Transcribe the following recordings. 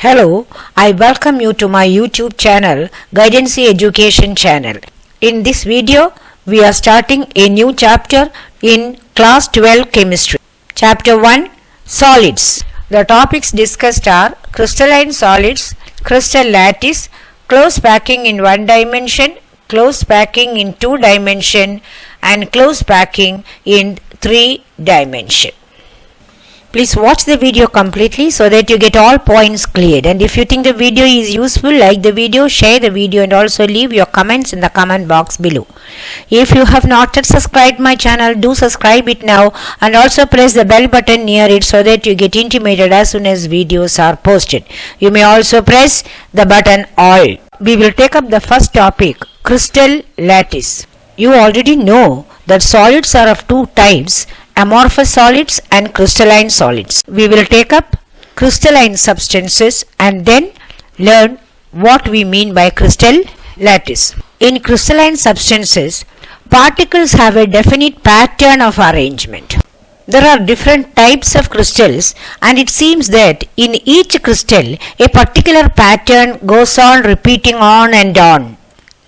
Hello, I welcome you to my YouTube channel, Guidancee Education Channel. In this video, we are starting a new chapter in Class 12 Chemistry. Chapter 1, Solids. The topics discussed are crystalline solids, crystal lattice, close packing in one dimension, close packing in two dimension, and close packing in three dimension. Please watch the video completely so that you get all points cleared. And if you think the video is useful, like the video, share the video, and also leave your comments in the comment box below. If you have not yet subscribed my channel, do subscribe it now and also press the bell button near it so that you get intimated as soon as videos are posted. You may also press the button all. We will take up the first topic, crystal lattice. You already know that solids are of two types, amorphous solids and crystalline solids. We will take up crystalline substances and then learn what we mean by crystal lattice. In crystalline substances, particles have a definite pattern of arrangement. There are different types of crystals, and it seems that in each crystal a particular pattern goes on repeating on and on.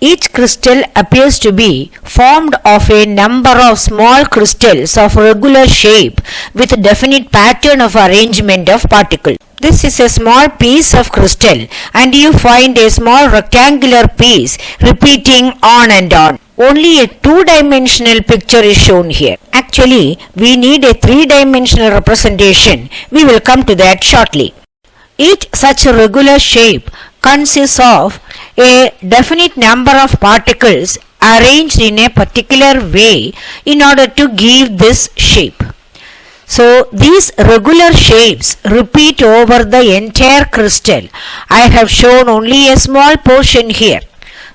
Each crystal appears to be formed of a number of small crystals of regular shape with a definite pattern of arrangement of particles. This is a small piece of crystal, and you find a small rectangular piece repeating on and on. Only a two-dimensional picture is shown here. Actually, we need a three-dimensional representation. We will come to that shortly. Each such regular shape consists of a definite number of particles arranged in a particular way in order to give this shape. So these regular shapes repeat over the entire crystal. I have shown only a small portion here.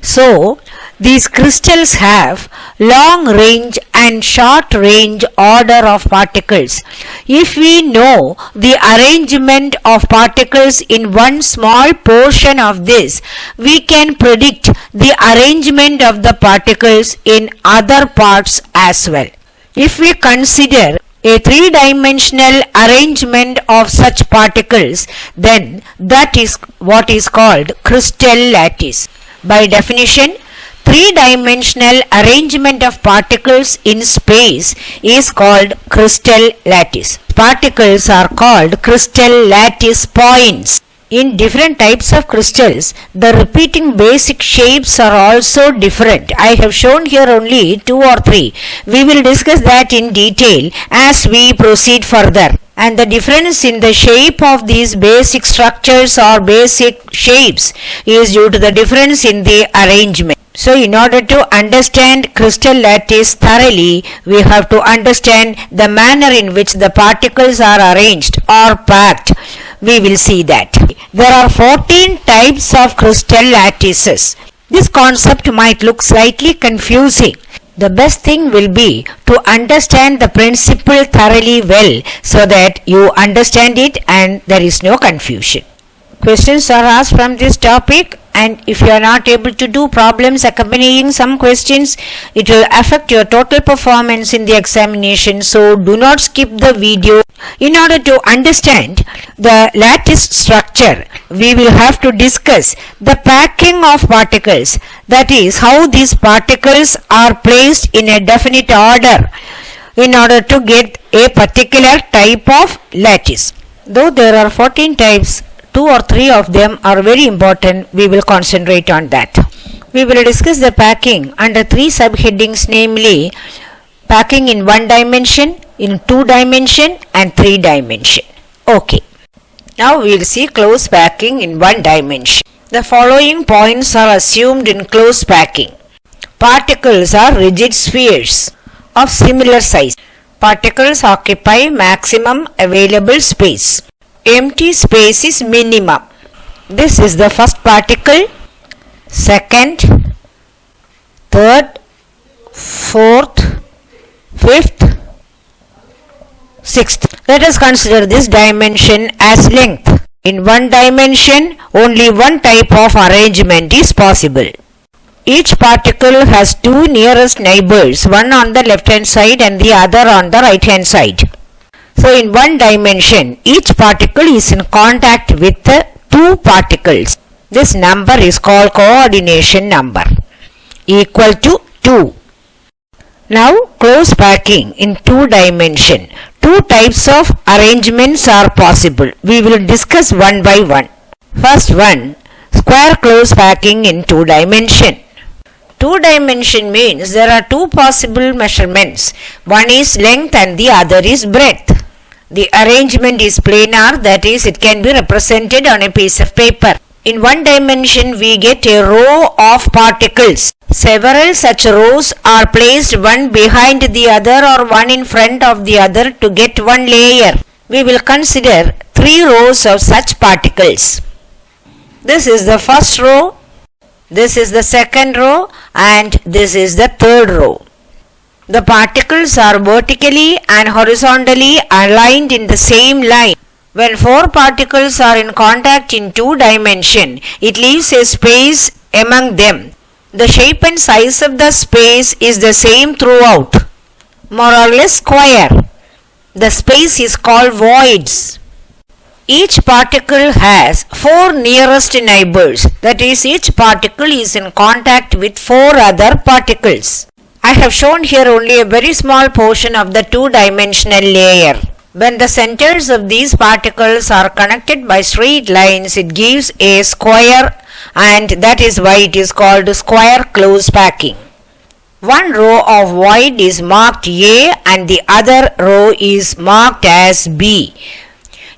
So these crystals have long range and short range order of particles. If we know the arrangement of particles in one small portion of this, we can predict the arrangement of the particles in other parts as well. If we consider a three-dimensional arrangement of such particles, then that is what is called crystal lattice. By definition, three-dimensional arrangement of particles in space is called crystal lattice. Particles are called crystal lattice points. In different types of crystals, the repeating basic shapes are also different. I have shown here only two or three. We will discuss that in detail as we proceed further. And the difference in the shape of these basic structures or basic shapes is due to the difference in the arrangement. So in order to understand crystal lattice thoroughly, we have to understand the manner in which the particles are arranged or packed. We will see that. There are 14 types of crystal lattices. This concept might look slightly confusing. The best thing will be to understand the principle thoroughly well so that you understand it and there is no confusion. Questions are asked from this topic, and if you are not able to do problems accompanying some questions, it will affect your total performance in the examination. So do not skip the video. In order to understand the lattice structure, we will have to discuss the packing of particles. That is, how these particles are placed in a definite order in order to get a particular type of lattice. Though there are 14 types, 2 or 3 of them are very important. We will concentrate on that. We will discuss the packing under 3 subheadings, namely packing in one dimension, in two dimension, and three dimension. Okay. Now we will see close packing in one dimension. The following points are assumed in close packing. Particles are rigid spheres of similar size. Particles occupy maximum available space. Empty space is minimum. This is the first particle, second, third, fourth, fifth, sixth. Let us consider this dimension as length. In one dimension, only one type of arrangement is possible. Each particle has two nearest neighbors, one on the left hand side and the other on the right hand side. So in one dimension, each particle is in contact with the two 2 particles. This number is called coordination number, equal to 2. Now close packing in 2 dimension. 2 types of arrangements are possible. We will discuss one by one. First one, square close packing in 2 dimension. 2 dimension means there are 2 possible measurements. One is length and the other is breadth. The arrangement is planar, that is, it can be represented on a piece of paper. In 1 dimension we get a row of particles. Several such rows are placed one behind the other or one in front of the other to get one layer. We will consider 3 rows of such particles. This is the first row, this is the second row, and this is the third row. The particles are vertically and horizontally aligned in the same line. When 4 particles are in contact in 2 dimension, it leaves a space among them. The shape and size of the space is the same throughout, more or less square. The space is called voids. Each particle has 4 nearest neighbors, that is, each particle is in contact with 4 other particles. I have shown here only a very small portion of the 2-dimensional layer. When the centers of these particles are connected by straight lines, it gives a square, and that is why it is called square close packing. One row of void is marked A and the other row is marked as B.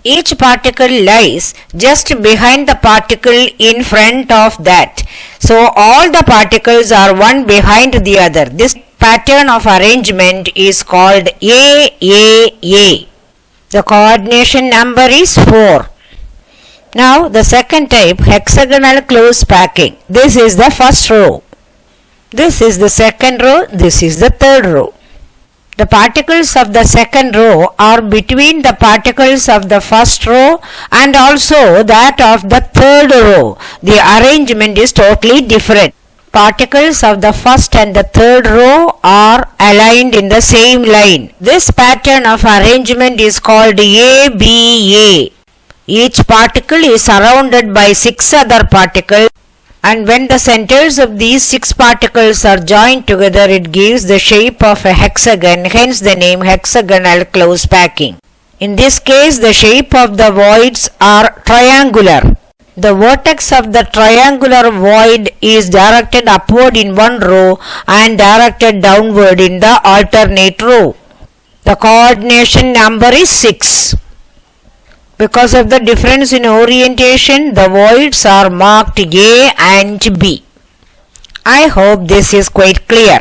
Each particle lies just behind the particle in front of that. So all the particles are one behind the other. This pattern of arrangement is called AAA. The coordination number is 4. Now the second type, hexagonal close packing. This is the first row. This is the second row. This is the third row. The particles of the second row are between the particles of the first row and also that of the third row. The arrangement is totally different. Particles of the first and the third row are aligned in the same line. This pattern of arrangement is called ABA. Each particle is surrounded by 6 other particles, and when the centers of these 6 particles are joined together, it gives the shape of a hexagon, hence the name hexagonal close packing. In this case, the shape of the voids are triangular. The vertex of the triangular void is directed upward in one row and directed downward in the alternate row. The coordination number is 6. Because of the difference in orientation, the voids are marked A and B. I hope this is quite clear.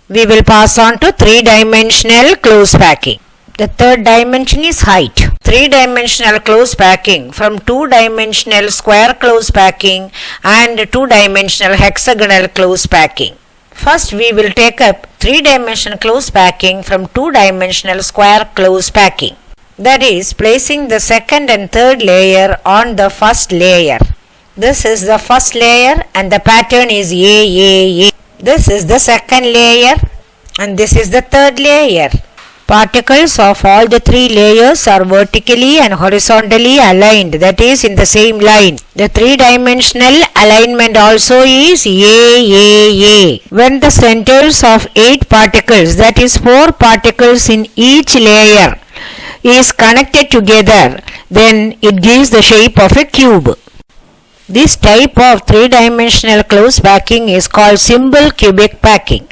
We will pass on to 3-dimensional close packing. The third dimension is height. 3-dimensional close packing from 2-dimensional square close packing and 2-dimensional hexagonal close packing. First we will take up 3-dimensional close packing from 2-dimensional square close packing. That is, placing the second and third layer on the first layer. This is the first layer and the pattern is AAA. This is the second layer and this is the third layer. Particles of all the 3 layers are vertically and horizontally aligned, that is, in the same line. The 3-dimensional alignment also is AAA. When the centers of 8 particles, that is 4 particles in each layer, is connected together, then it gives the shape of a cube. This type of 3-dimensional close packing is called simple cubic packing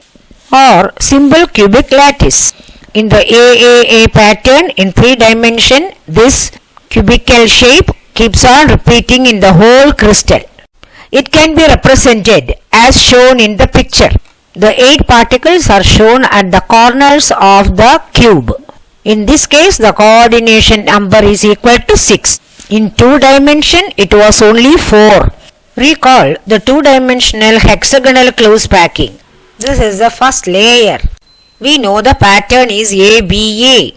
or simple cubic lattice. In the AAA pattern in 3 dimension, this cubical shape keeps on repeating in the whole crystal. It can be represented as shown in the picture. The 8 particles are shown at the corners of the cube. In this case, the coordination number is equal to 6. In 2 dimension, it was only 4. Recall the 2-dimensional hexagonal close packing. This is the first layer. We know the pattern is ABA.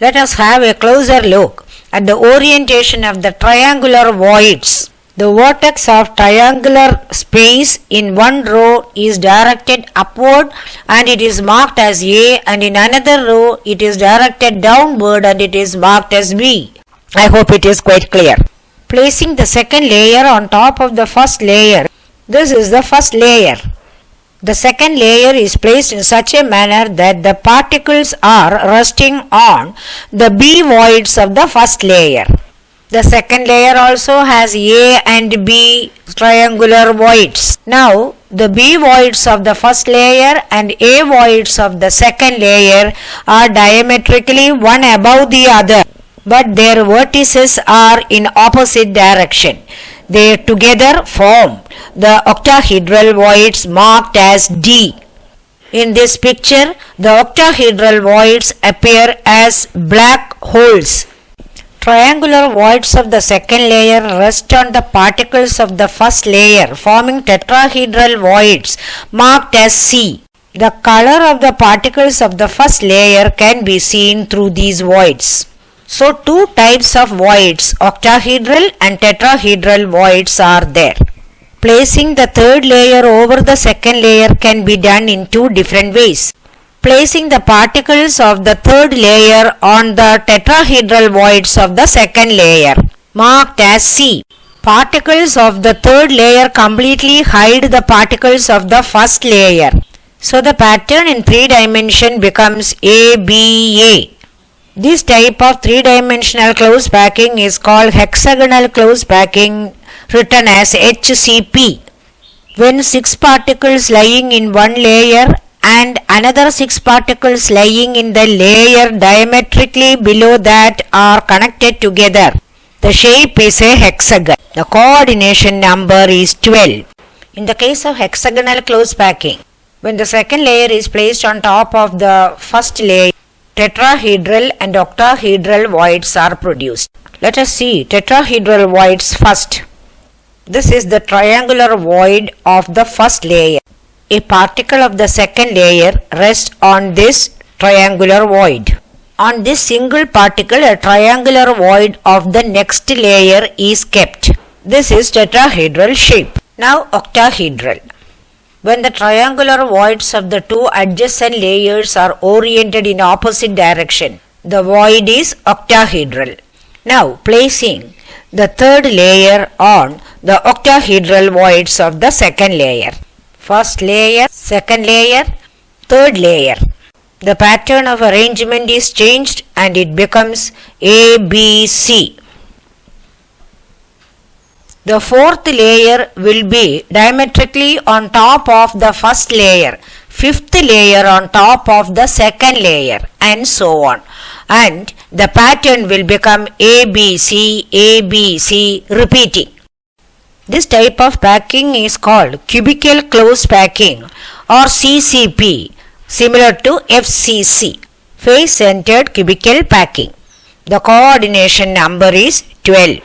Let us have a closer look at the orientation of the triangular voids. The vertex of triangular space in one row is directed upward and it is marked as A, and in another row it is directed downward and it is marked as B. I hope it is quite clear. placing the second layer on top of the first layer. This is the first layer. The second layer is placed in such a manner that the particles are resting on the B voids of the first layer. The second layer also has A and B triangular voids. Now, the B voids of the first layer and A voids of the second layer are diametrically one above the other, but their vertices are in opposite direction. They together form the octahedral voids marked as D. In this picture, the octahedral voids appear as black holes. Triangular voids of the second layer rest on the particles of the first layer, forming tetrahedral voids marked as C. The color of the particles of the first layer can be seen through these voids. So, two types of voids, octahedral and tetrahedral voids, are there. Placing the third layer over the second layer can be done in two different ways. Placing the particles of the third layer on the tetrahedral voids of the second layer, marked as C. Particles of the third layer completely hide the particles of the first layer. So the pattern in 3 dimension becomes ABA. This type of 3-dimensional close packing is called hexagonal close packing, written as HCP. When 6 particles lying in one layer and another 6 particles lying in the layer diametrically below that are connected together, the shape is a hexagon. The coordination number is 12. In the case of hexagonal close packing, when the second layer is placed on top of the first layer, tetrahedral and octahedral voids are produced. Let us see tetrahedral voids first. This is the triangular void of the first layer. A particle of the second layer rests on this triangular void. On this single particle, a triangular void of the next layer is kept. This is tetrahedral shape. Now octahedral. When the triangular voids of the two adjacent layers are oriented in opposite direction, the void is octahedral. Now placing the third layer on the octahedral voids of the second layer. First layer, second layer, third layer. The pattern of arrangement is changed and it becomes ABC. The fourth layer will be diametrically on top of the first layer, fifth layer on top of the second layer, and so on. And the pattern will become ABC, ABC, repeating. This type of packing is called cubical close packing or CCP, similar to FCC, face-centered cubical packing. The coordination number is 12.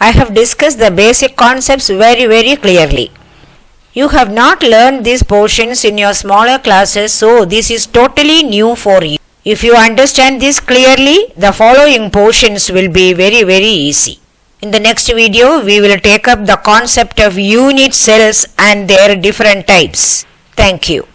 I have discussed the basic concepts very clearly. You have not learned these portions in your smaller classes, so this is totally new for you. If you understand this clearly, the following portions will be very easy. In the next video, we will take up the concept of unit cells and their different types. Thank you.